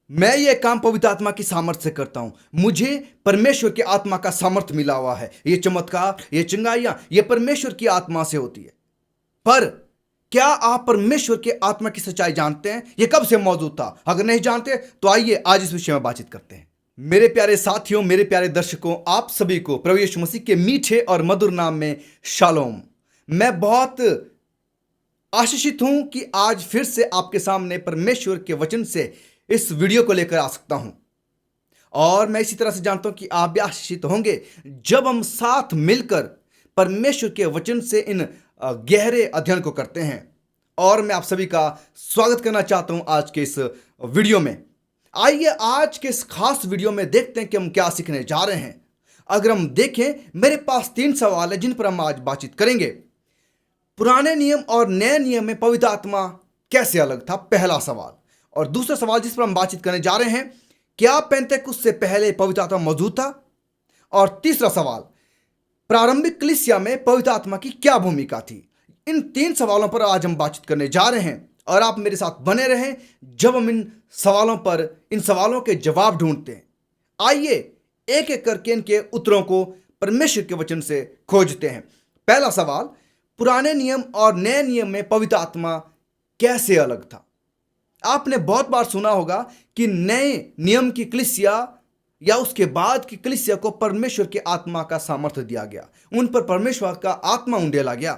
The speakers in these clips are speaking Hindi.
मैं ये काम पवित्र आत्मा की सामर्थ्य से करता हूं। मुझे परमेश्वर की आत्मा का सामर्थ्य मिला हुआ है। ये चमत्कार, ये चंगाइयां, ये परमेश्वर की आत्मा से होती है। पर क्या आप परमेश्वर के आत्मा की सच्चाई जानते हैं? ये कब से मौजूद था? अगर नहीं जानते तो आइए आज इस विषय में बातचीत करते हैं। मेरे प्यारे साथियों, मेरे प्यारे दर्शकों, आप सभी को प्रभु यीशु मसीह के मीठे और मधुर नाम में शालोम। मैं बहुत आशीषित हूं कि आज फिर से आपके सामने परमेश्वर के वचन से इस वीडियो को लेकर आ सकता हूं। और मैं इसी तरह से जानता हूं कि आप भी आशीषित होंगे जब हम साथ मिलकर परमेश्वर के वचन से इन गहरे अध्ययन को करते हैं। और मैं आप सभी का स्वागत करना चाहता हूं आज के इस वीडियो में। आइए आज के इस खास वीडियो में देखते हैं कि हम क्या सीखने जा रहे हैं। अगर हम देखें, मेरे पास 3 सवाल है जिन पर हम आज बातचीत करेंगे। पुराने नियम और नए नियम में पवित्र आत्मा कैसे अलग था, पहला सवाल। और दूसरा सवाल जिस पर हम बातचीत करने जा रहे हैं, क्या पेंतेकुस्त से पहले पवित्र आत्मा मौजूद था? और तीसरा सवाल, प्रारंभिक कलीसिया में पवित्र आत्मा की क्या भूमिका थी? इन 3 सवालों पर आज हम बातचीत करने जा रहे हैं और आप मेरे साथ बने रहें जब हम इन सवालों के जवाब ढूंढते हैं। आइए एक एक करके इनके उत्तरों को परमेश्वर के वचन से खोजते हैं। पहला सवाल, पुराने नियम और नए नियम में पवित्र आत्मा कैसे अलग था? आपने बहुत बार सुना होगा कि नए नियम की कलीसिया या उसके बाद की कलीसिया को परमेश्वर की आत्मा का सामर्थ्य दिया गया, उन पर परमेश्वर का आत्मा उंडेला गया।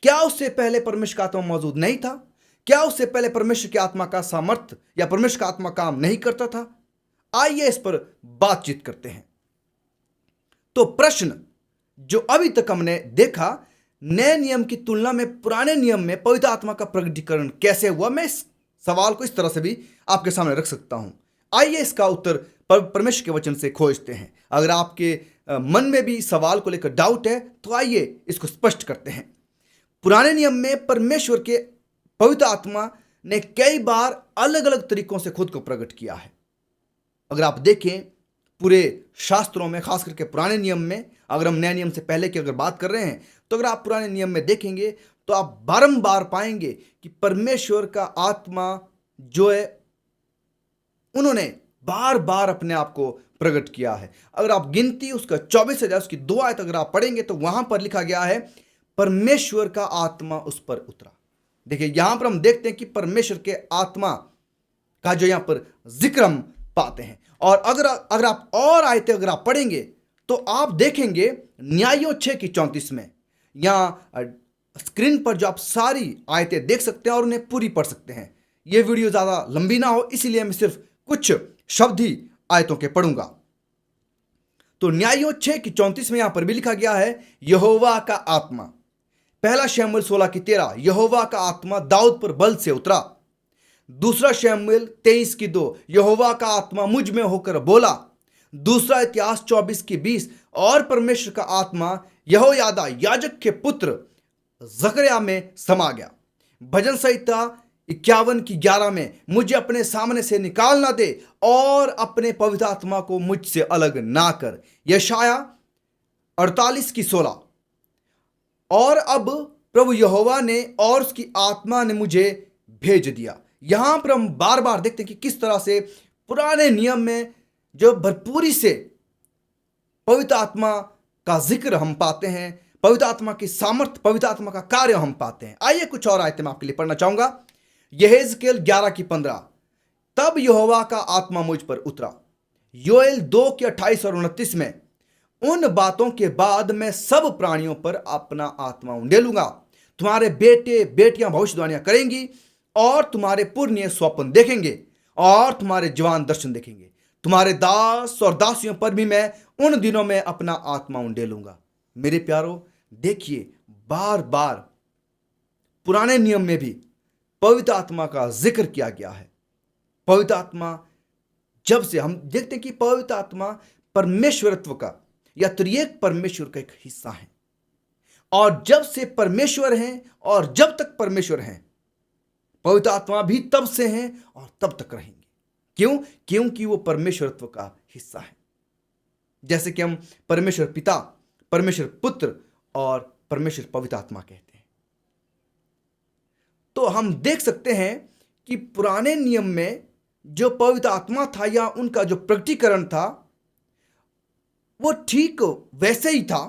क्या उससे पहले परमेश्वर का आत्मा मौजूद नहीं था? क्या उससे पहले परमेश्वर की आत्मा का सामर्थ्य या परमेश्वर का आत्मा काम नहीं करता था? आइए इस पर बातचीत करते हैं। तो प्रश्न जो अभी तक हमने देखा, नए नियम की तुलना में पुराने नियम में पवित्र आत्मा का प्रकटीकरण कैसे हुआ, मैं इस सवाल को इस तरह से भी आपके सामने रख सकता हूं। आइए इसका उत्तर परमेश्वर के वचन से खोजते हैं। अगर आपके मन में भी सवाल को लेकर डाउट है तो आइए इसको स्पष्ट करते हैं। पुराने नियम में परमेश्वर के पवित्र आत्मा ने कई बार अलग अलग तरीकों से खुद को प्रकट किया है। अगर आप देखें पूरे शास्त्रों में, खास करके पुराने नियम में, अगर हम नए नियम से पहले की अगर बात कर रहे हैं तो अगर आप पुराने नियम में देखेंगे तो आप बारंबार पाएंगे कि परमेश्वर का आत्मा जो है उन्होंने बार बार अपने आप को प्रकट किया है। अगर आप गिनती उसका 24 हजार उसकी 2 आयत अगर आप पढ़ेंगे तो वहां पर लिखा गया है परमेश्वर का आत्मा उस पर उतरा। देखिए यहां पर हम देखते हैं कि परमेश्वर के आत्मा का जो यहां पर जिक्र हम पाते हैं। और अगर आप और आयतें अगर आप पढ़ेंगे तो आप देखेंगे न्यायों 6:34 में, यहां स्क्रीन पर जो आप सारी आयतें देख सकते हैं और उन्हें पूरी पढ़ सकते हैं। यह वीडियो ज्यादा लंबी ना हो इसीलिए मैं सिर्फ कुछ शब्द ही आयतों के पढ़ूंगा। तो न्यायों 6:34 में यहां पर भी लिखा गया है यहोवा का आत्मा। पहला शमूएल 16:13, यहोवा का आत्मा दाऊद पर बल से उतरा। दूसरा शमूएल 23:2, यहोवा का आत्मा मुझ में होकर बोला। दूसरा इतिहास 24:20, और परमेश्वर का आत्मा यहोयादा याजक के पुत्र जकरिया में समा गया। भजन संहिता 51:11 में, मुझे अपने सामने से निकाल ना दे और अपने पवित्र आत्मा को मुझसे अलग ना कर। यशाया 48:16, और अब प्रभु यहोवा ने और उसकी आत्मा ने मुझे भेज दिया। यहां पर हम बार बार देखते हैं कि किस तरह से पुराने नियम में जो भरपूरी से पवित्र आत्मा का जिक्र हम पाते हैं, पवित्र आत्मा की सामर्थ्य, पवित्र आत्मा का कार्य हम पाते हैं। आइए कुछ और आयतें मैं आपके लिए पढ़ना चाहूंगा। यहेजकेल 11:15, तब यहोवा का आत्मा मुझ पर उतरा। योएल 2:28 और 29 में, उन बातों के बाद मैं सब प्राणियों पर अपना आत्मा उंडेलूंगा। तुम्हारे बेटे बेटियां भविष्यवाणियां करेंगी और तुम्हारे पुरनिये स्वप्न देखेंगे और तुम्हारे जवान दर्शन देखेंगे। तुम्हारे दास और दासियों पर भी मैं उन दिनों में अपना आत्मा उंडेलूंगा। मेरे प्यारो, देखिए बार बार पुराने नियम में भी पवित्र आत्मा का जिक्र किया गया है। पवित्र आत्मा, जब से हम देखते हैं कि पवित्र आत्मा परमेश्वरत्व का या त्रिएक परमेश्वर का एक हिस्सा है, और जब से परमेश्वर हैं और जब तक परमेश्वर हैं, पवित्र आत्मा भी तब से हैं और तब तक रहेंगे। क्यों? क्योंकि वो परमेश्वरत्व का हिस्सा है। जैसे कि हम परमेश्वर पिता, परमेश्वर पुत्र और परमेश्वर पवित्र आत्मा कहते हैं। तो हम देख सकते हैं कि पुराने नियम में जो पवित्र आत्मा था या उनका जो प्रकटीकरण था वो ठीक वैसे ही था।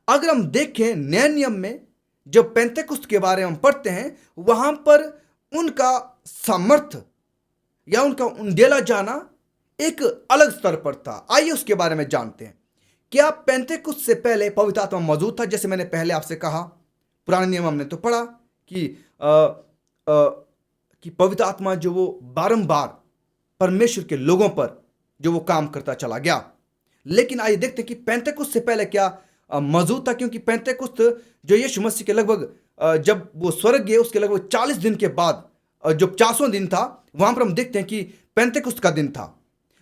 अगर हम देखें नए नियम में जब पेंतेकुस्त के बारे में हम पढ़ते हैं, वहां पर उनका सामर्थ्य या उनका उंडेला जाना एक अलग स्तर पर था। आइए उसके बारे में जानते हैं। क्या पेंतेकुस्त से पहले पवित्र आत्मा मौजूद था? जैसे मैंने पहले आपसे कहा, पुराने नियम हमने तो पढ़ा कि पवित्र आत्मा जो वो बारंबार परमेश्वर के लोगों पर जो वो काम करता चला गया। लेकिन आइए देखते हैं कि पेंतेकुस्त से पहले क्या मौजूद था, क्योंकि पेंतेकुस्त जो यीशु मसीह के लगभग जब वो स्वर्ग गए उसके लगभग 40 दिन के बाद जो 50वां दिन था, वहां पर हम देखते हैं कि पेंतेकुस्त का दिन था।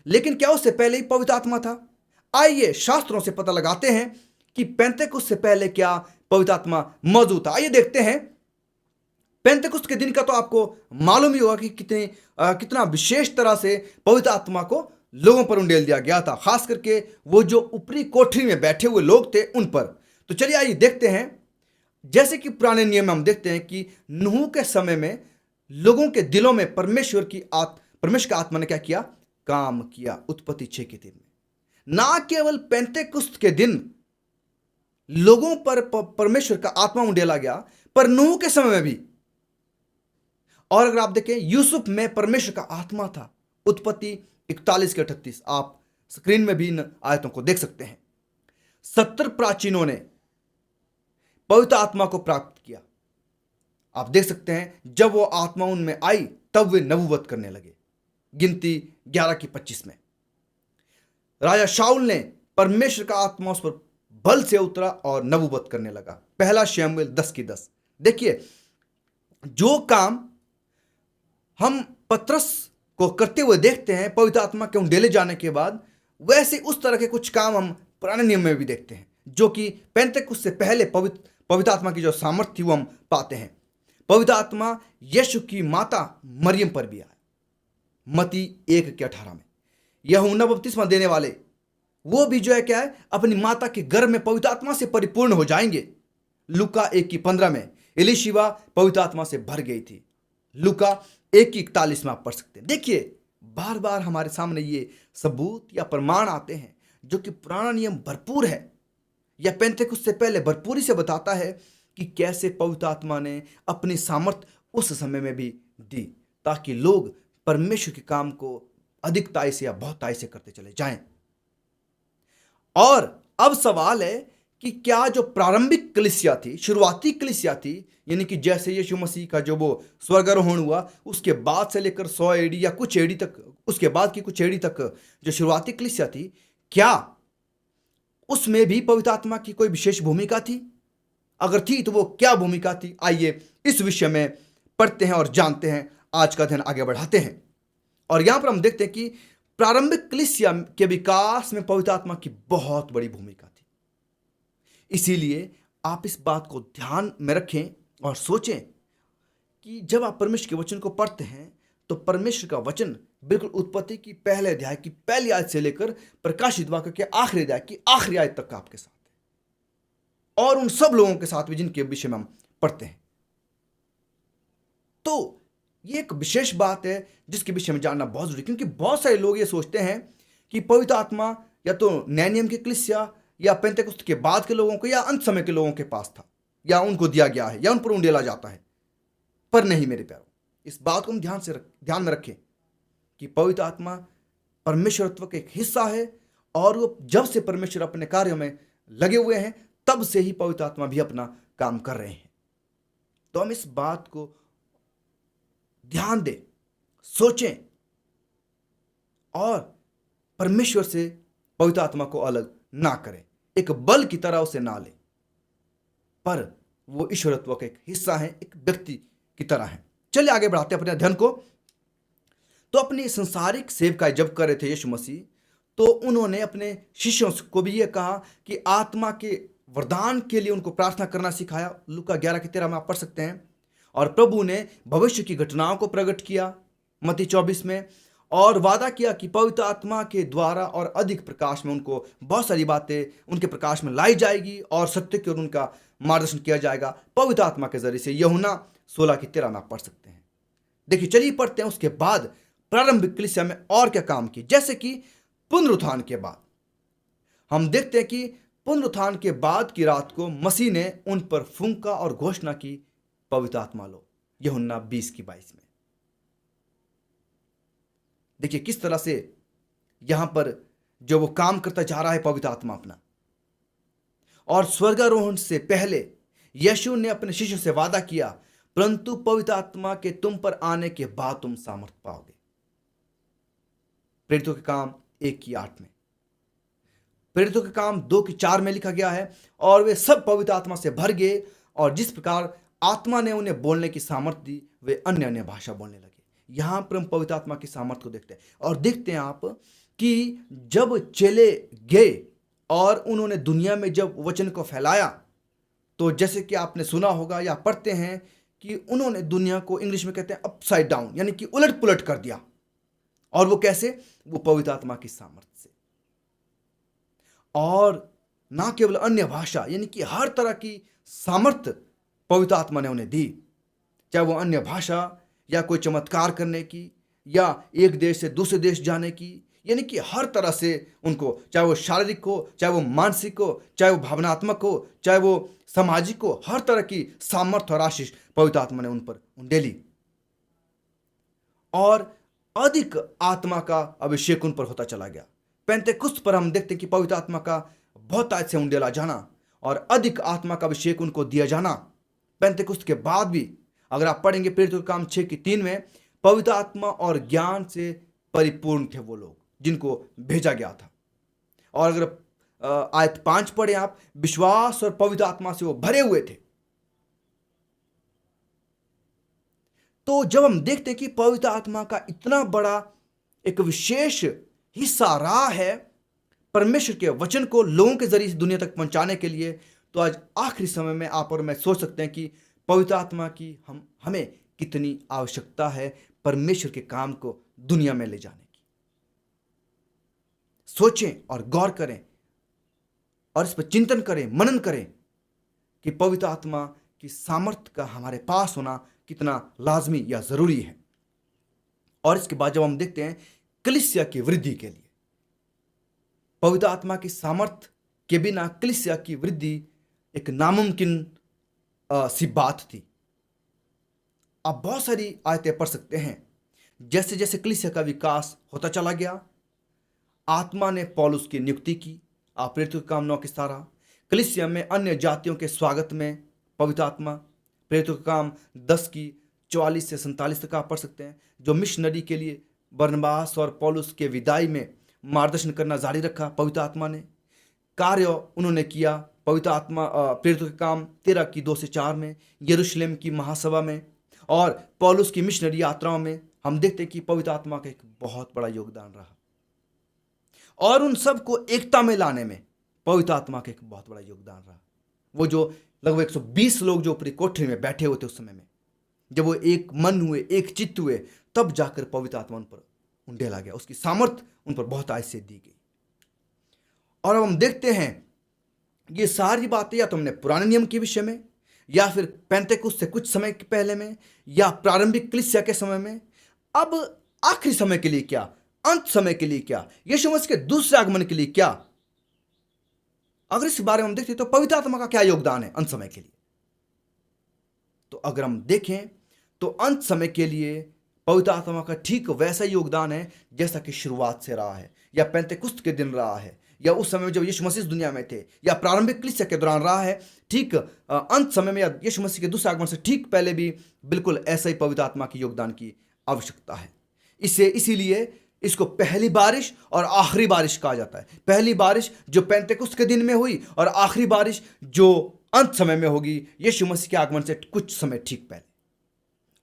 लेकिन क्या उससे पहले ही पवित्र आत्मा था? आइए शास्त्रों से पता लगाते हैं कि पेंतेकुस्त से पहले क्या पवित्र आत्मा मौजूद था। आइए देखते हैं। पेंतेकुस्त के दिन का तो आपको मालूम ही होगा कि कितना विशेष तरह से पवित्र आत्मा को लोगों पर उंडेल दिया गया था, खास करके वो जो ऊपरी कोठरी में बैठे हुए लोग थे उन पर। तो चलिए आइए देखते हैं। जैसे कि पुराने नियम में हम देखते हैं कि नूह के समय में लोगों के दिलों में परमेश्वर का आत्मा ने क्या किया? काम किया। उत्पत्ति 6 के दिन में ना केवल पेंतेकुस्त के दिन लोगों पर परमेश्वर का आत्मा उंडेला गया, पर नूह के समय में भी। और अगर आप देखें, यूसुफ में परमेश्वर का आत्मा था। उत्पत्ति 41 के 38, आप स्क्रीन में भी इन आयतों को देख सकते हैं। 70 प्राचीनों ने पवित्र आत्मा को प्राप्त किया। आप देख सकते हैं जब वो आत्मा उनमें आई तब वे नबूवत करने लगे। गिनती 11 की 25 में राजा शाऊल ने परमेश्वर का आत्मा उस पर बल से उतरा और नबूवत करने लगा। पहला शमूएल 10 की 10। देखिए, जो काम हम पतरस को करते हुए देखते हैं पवित्र आत्मा के उंडेले जाने के बाद, वैसे उस तरह के कुछ काम हम पुराने नियम में भी देखते हैं, जो कि पेंतेकुस्त से पहले पवित्र आत्मा की जो सामर्थ्य थी वो हम पाते हैं। पवित्र आत्मा यीशु की माता मरियम पर भी आया। मती 1 के 18 में यूहन्ना बपतिस्मा देने वाले वो भी जो है क्या है, अपनी माता के गर्भ में पवित्र आत्मा से परिपूर्ण हो जाएंगे। लूका 1 की 15 में एलीशिबा पवित्र आत्मा से भर गई थी। लूका 1 की 41 में आप पढ़ सकते हैं। देखिए, बार बार हमारे सामने ये सबूत या प्रमाण आते हैं जो कि पुराना नियम भरपूर है या पेंतेकुस्त से पहले भरपूरी से बताता है कि कैसे पवित्र आत्मा ने अपनी सामर्थ उस समय में भी दी, ताकि लोग परमेश्वर के काम को अधिकताई से या बहुताई से करते चले जाएं। और अब सवाल है कि क्या जो प्रारंभिक कलीसिया थी, शुरुआती कलीसिया थी, यानी कि जैसे यीशु मसीह का जो वो स्वर्गारोहण हुआ उसके बाद से लेकर 100 एडी या कुछ एडी तक, उसके बाद की कुछ एडी तक जो शुरुआती कलीसिया थी, क्या उसमें भी पवित्र आत्मा की कोई विशेष भूमिका थी? अगर थी तो वो क्या भूमिका थी? आइए इस विषय में पढ़ते हैं और जानते हैं। आज का अध्ययन आगे बढ़ाते हैं और यहां पर हम देखते हैं कि प्रारंभिक कलीसिया के विकास में पवित्र आत्मा की बहुत बड़ी भूमिका थी। इसीलिए आप इस बात को ध्यान में रखें और सोचें कि जब आप परमेश्वर के वचन को पढ़ते हैं तो परमेश्वर का वचन बिल्कुल उत्पत्ति की पहले अध्याय की पहली आयत से लेकर प्रकाशित वाक्य के आखिरी अध्याय की आखिरी आयत तक आपके साथ है, और उन सब लोगों के साथ भी जिनके विषय में हम पढ़ते हैं। तो ये एक विशेष बात है जिसके विषय में जानना बहुत जरूरी, क्योंकि बहुत सारे लोग ये सोचते हैं कि पवित्र आत्मा या तो नए नियम के कलीसिया या पेंतेकुस्त के बाद के लोगों को या अंत समय के लोगों के पास था या उनको दिया गया है या उन पर उंडेला जाता है। पर नहीं मेरे प्यारों, इस बात को हम ध्यान में रखें कि पवित्र आत्मा परमेश्वरत्व का एक हिस्सा है और वो जब से परमेश्वर अपने कार्यों में लगे हुए हैं तब से ही पवित्र आत्मा भी अपना काम कर रहे हैं। तो हम इस बात को ध्यान दें, सोचें और परमेश्वर से पवित्र आत्मा को अलग ना करें, एक बल की तरह उसे ना लें, पर वो ईश्वरत्व का एक हिस्सा है, एक व्यक्ति की तरह है। चलिए आगे बढ़ाते हैं अपने अध्ययन को। तो अपनी संसारिक सेवकाई जब कर रहे थे यीशु मसीह, तो उन्होंने अपने शिष्यों को भी यह कहा कि आत्मा के वरदान के लिए उनको प्रार्थना करना सिखाया। लूका 11 के 13 में आप पढ़ सकते हैं। और प्रभु ने भविष्य की घटनाओं को प्रकट किया मत्ती 24 में, और वादा किया कि पवित्र आत्मा के द्वारा और अधिक प्रकाश में उनको बहुत सारी बातें उनके प्रकाश में लाई जाएगी और सत्य की ओर उनका मार्गदर्शन किया जाएगा पवित्र आत्मा के जरिए से। यूहन्ना 16 की 13 में आप पढ़ सकते हैं। देखिए, चलिए पढ़ते हैं। उसके बाद प्रारंभिक कलीसिया में और क्या काम किए, जैसे कि पुनरुत्थान के बाद हम देखते हैं कि पुनरुत्थान के बाद की रात को मसीह ने उन पर फूंका और घोषणा की, पवित्र आत्मा लो। यूहन्ना 20:22 में देखिए किस तरह से यहां पर जो वो काम करता जा रहा है पवित्र आत्मा अपना। और स्वर्गारोहण से पहले यीशु ने अपने शिष्यों से वादा किया, परंतु पवित्र आत्मा के तुम पर आने के बाद तुम सामर्थ पाओगे। प्रेरितों के काम 1:8 में, प्रेरितों के काम 2:4 में लिखा गया है, और वे सब पवित्र आत्मा से भर गए और जिस प्रकार आत्मा ने उन्हें बोलने की सामर्थ्य दी वे अन्य अन्य भाषा बोलने लगे। यहां पर हम पवित्र आत्मा की सामर्थ्य को देखते हैं और देखते हैं आप कि जब चले गए और उन्होंने दुनिया में जब वचन को फैलाया, तो जैसे कि आपने सुना होगा या पढ़ते हैं कि उन्होंने दुनिया को इंग्लिश में कहते हैं अपसाइड डाउन, यानी कि उलट पुलट कर दिया। और वो कैसे? वो पवित्र आत्मा की सामर्थ्य से। और ना केवल अन्य भाषा, यानी कि हर तरह की सामर्थ्य पवित्र आत्मा ने उन्हें दी, चाहे वो अन्य भाषा या कोई चमत्कार करने की या एक देश से दूसरे देश जाने की, यानी कि हर तरह से उनको, चाहे वो शारीरिक हो, चाहे वो मानसिक हो, चाहे वो भावनात्मक हो, चाहे वो सामाजिक हो, हर तरह की सामर्थ्य और आशीष पवित्र आत्मा ने उन पर उंडेली और अधिक आत्मा का अभिषेक उन पर होता चला गया। पेंतेकुस्त पर हम देखते हैं कि पवित्र आत्मा का बहुतायत से उंडेला जाना और अधिक आत्मा का अभिषेक उनको दिया जाना। पेंतेकुस्त के बाद भी अगर आप पढ़ेंगे प्रेरितों के काम 6:3 में, पवित्र आत्मा और ज्ञान से परिपूर्ण थे वो लोग जिनको भेजा गया था। और अगर आयत 5 पढ़े आप, विश्वास और पवित्र आत्मा से वो भरे हुए थे। तो जब हम देखते हैं कि पवित्र आत्मा का इतना बड़ा एक विशेष हिस्सा रहा है परमेश्वर के वचन को लोगों के जरिए दुनिया तक पहुंचाने के लिए, तो आज आखिरी समय में आप और मैं सोच सकते हैं कि पवित्र आत्मा की हमें कितनी आवश्यकता है परमेश्वर के काम को दुनिया में ले जाने की। सोचें और गौर करें और इस पर चिंतन करें, मनन करें कि पवित्र आत्मा की सामर्थ्य का हमारे पास होना कितना लाजमी या जरूरी है। और इसके बाद जब हम देखते हैं कलीसिया की वृद्धि के लिए, पवित्र आत्मा की सामर्थ्य के बिना कलीसिया की वृद्धि एक नामुमकिन सी बात थी। आप बहुत सारी आयतें पढ़ सकते हैं। जैसे जैसे कलीसिया का विकास होता चला गया, आत्मा ने पौलुस की नियुक्ति की। आप प्रेरितों के काम 9:17, कलीसिया में अन्य जातियों के स्वागत में पवित्र आत्मा। प्रेरितों के काम 10:44 से 47 तक आप पढ़ सकते हैं। जो मिशनरी के लिए बरनबास और पौलुस के विदाई में मार्गदर्शन करना जारी रखा पवित्र आत्मा ने। कार्य उन्होंने किया पवित्र आत्मा प्रेरितों के काम 13:2 से 4 में, यरूशलेम की महासभा में और पौलुस की मिशनरी यात्राओं में हम देखते हैं कि पवित्र आत्मा का एक बहुत बड़ा योगदान रहा। और उन सब को एकता में लाने में पवित्र आत्मा का एक बहुत बड़ा योगदान रहा। वो जो लगभग 120 लोग जो ऊपरी कोठरी में बैठे हुए थे उस समय में, जब वो एक मन हुए, एक चित्त हुए, तब जाकर पवित्र आत्मा उन पर उंडेला गया, उसकी सामर्थ उन पर बहुत आय से दी गई। और अब हम देखते हैं ये सारी बातें या तो हमने पुराने नियम के विषय में या फिर पेंतेकुस्त से कुछ समय के पहले में या प्रारंभिक कलीसिया के समय में। अब आखिरी समय के लिए क्या, अंत समय के लिए क्या, यीशु मसीह के दूसरे आगमन के लिए क्या, अगर इस बारे में हम देखते तो पवित्र आत्मा का क्या योगदान है अंत समय के लिए। तो अगर हम देखें तो अंत समय के लिए पवित्र आत्मा का ठीक वैसा योगदान है जैसा कि शुरुआत से रहा है या पेंतेकुस्त के दिन रहा है या उस समय में जब यीशु मसीह दुनिया में थे या प्रारंभिक कलीसिया के दौरान रहा है। ठीक अंत समय में या यीशु मसीह के दूसरे आगमन से ठीक पहले भी बिल्कुल ऐसा ही पवित्र आत्मा के योगदान की आवश्यकता है। इसीलिए इसको पहली बारिश और आखिरी बारिश कहा जाता है। पहली बारिश जो पेंतेकुस्त के दिन में हुई और आखिरी बारिश जो अंत समय में होगी यीशु मसीह के आगमन से कुछ समय ठीक पहले।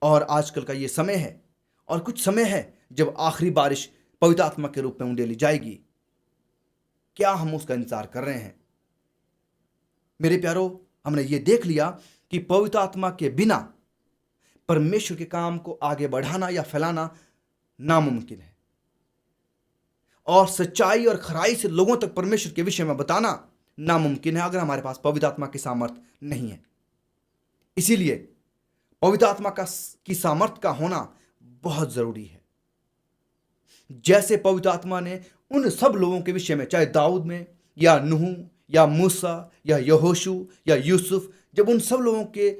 और आजकल का ये समय है और कुछ समय है जब आखिरी बारिश पवित्र आत्मा के रूप में उंडेली जाएगी। क्या हम उसका इंतजार कर रहे हैं? मेरे प्यारो, हमने ये देख लिया कि पवित्र आत्मा के बिना परमेश्वर के काम को आगे बढ़ाना या फैलाना नामुमकिन है और सच्चाई और खराई से लोगों तक परमेश्वर के विषय में बताना नामुमकिन है अगर हमारे पास पवित्र आत्मा की सामर्थ्य नहीं है। इसीलिए पवित्र आत्मा की सामर्थ्य का होना बहुत जरूरी है। जैसे पवित्र आत्मा ने उन सब लोगों के विषय में, चाहे दाऊद में या नूह या मूसा या यहोशू या यूसुफ, जब उन सब लोगों के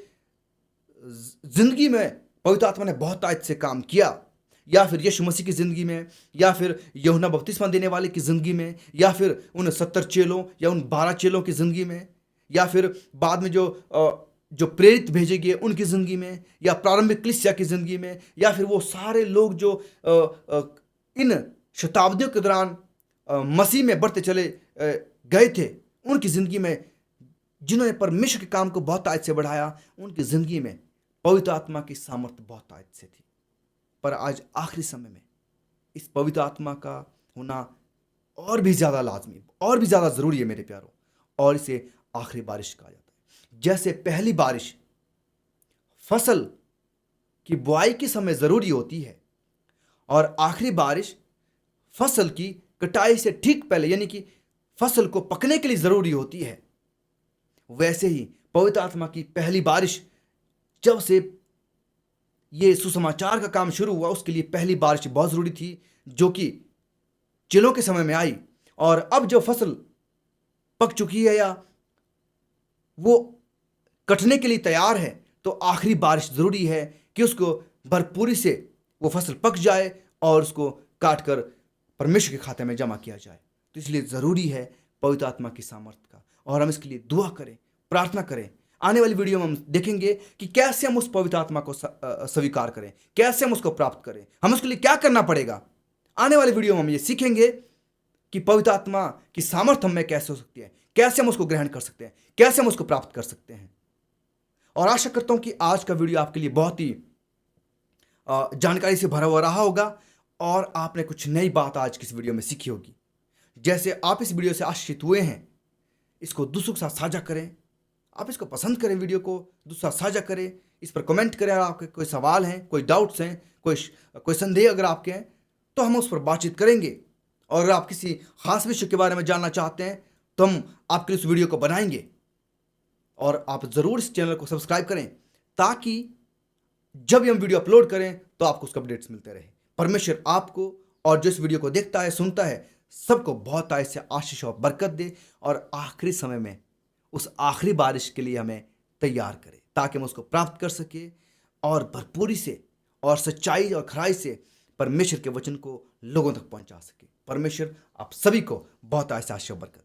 जिंदगी में पवित्र आत्मा ने बहुत ताकत से काम किया, या फिर यीशु मसीह की ज़िंदगी में, या फिर यूहन्ना बपतिस्मा देने वाले की ज़िंदगी में, या फिर उन 70 चेलों या उन 12 चेलों की ज़िंदगी में, या फिर बाद में जो प्रेरित भेजे गए उनकी ज़िंदगी में, या प्रारंभिक कलीसिया की ज़िंदगी में, या फिर वो सारे लोग जो इन शताब्दियों के दौरान मसीह में बढ़ते चले गए थे, उनकी ज़िंदगी में जिन्होंने परमेश्वर के काम को बहुत ताकत से बढ़ाया, उनकी ज़िंदगी में पवित्र आत्मा की सामर्थ्य बहुत ताकत से थी। पर आज आखिरी समय में इस पवित्र आत्मा का होना और भी ज़्यादा लाजमी, और भी ज़्यादा ज़रूरी है मेरे प्यारों, और इसे आखिरी बारिश कहा जाता है। जैसे पहली बारिश फसल की बुआई के समय ज़रूरी होती है, और आखिरी बारिश फसल की कटाई से ठीक पहले, यानी कि फसल को पकने के लिए ज़रूरी होती है, वैसे ही पवित्र आत्मा की पहली बारिश जब से ये सुसमाचार का काम शुरू हुआ, उसके लिए पहली बारिश बहुत ज़रूरी थी, जो कि चेलों के समय में आई। और अब जब फसल पक चुकी है या वो कटने के लिए तैयार है, तो आखिरी बारिश ज़रूरी है कि उसको भरपूरी से वो फसल पक जाए और उसको काट कर परमेश्वर के खाते में जमा किया जाए। तो इसलिए ज़रूरी है पवित्र आत्मा की सामर्थ्य का, और हम इसके लिए दुआ करें, प्रार्थना करें। आने वाली वीडियो में हम देखेंगे कि कैसे हम उस पवित्र आत्मा को स्वीकार करें, कैसे हम उसको प्राप्त करें, हम उसके लिए क्या करना पड़ेगा। आने वाली वीडियो में हम ये सीखेंगे कि पवित्र आत्मा की सामर्थ्य हम में कैसे हो सकती है, कैसे हम उसको ग्रहण कर सकते हैं, कैसे हम उसको प्राप्त कर सकते हैं। और आशा करता हूं कि आज का वीडियो आपके लिए बहुत ही जानकारी से भरा हुआ रहा होगा, और आपने कुछ नई बात आज की इस वीडियो में सीखी होगी। जैसे आप इस वीडियो से आश्चर्यचकित हुए हैं, इसको दूसरों के साथ साझा करें। आप इसको पसंद करें, वीडियो को दूसरा साझा करें, इस पर कमेंट करें। अगर आपके कोई सवाल हैं, कोई डाउट्स हैं, कोई संदेह अगर आपके हैं, तो हम उस पर बातचीत करेंगे। और अगर आप किसी खास विषय के बारे में जानना चाहते हैं, तो हम आपके लिए उस वीडियो को बनाएंगे। और आप ज़रूर इस चैनल को सब्सक्राइब करें, ताकि जब भी हम वीडियो अपलोड करें तो आपको उसके अपडेट्स मिलते रहे। परमेश्वर आपको और जो इस वीडियो को देखता है, सुनता है, सबको बहुत ताकत से आशीष और बरकत दे, और आखिरी समय में उस आखिरी बारिश के लिए हमें तैयार करे, ताकि हम उसको प्राप्त कर सके और भरपूरी से और सच्चाई और खराई से परमेश्वर के वचन को लोगों तक पहुंचा सके। परमेश्वर आप सभी को बहुत आशीष और बरकत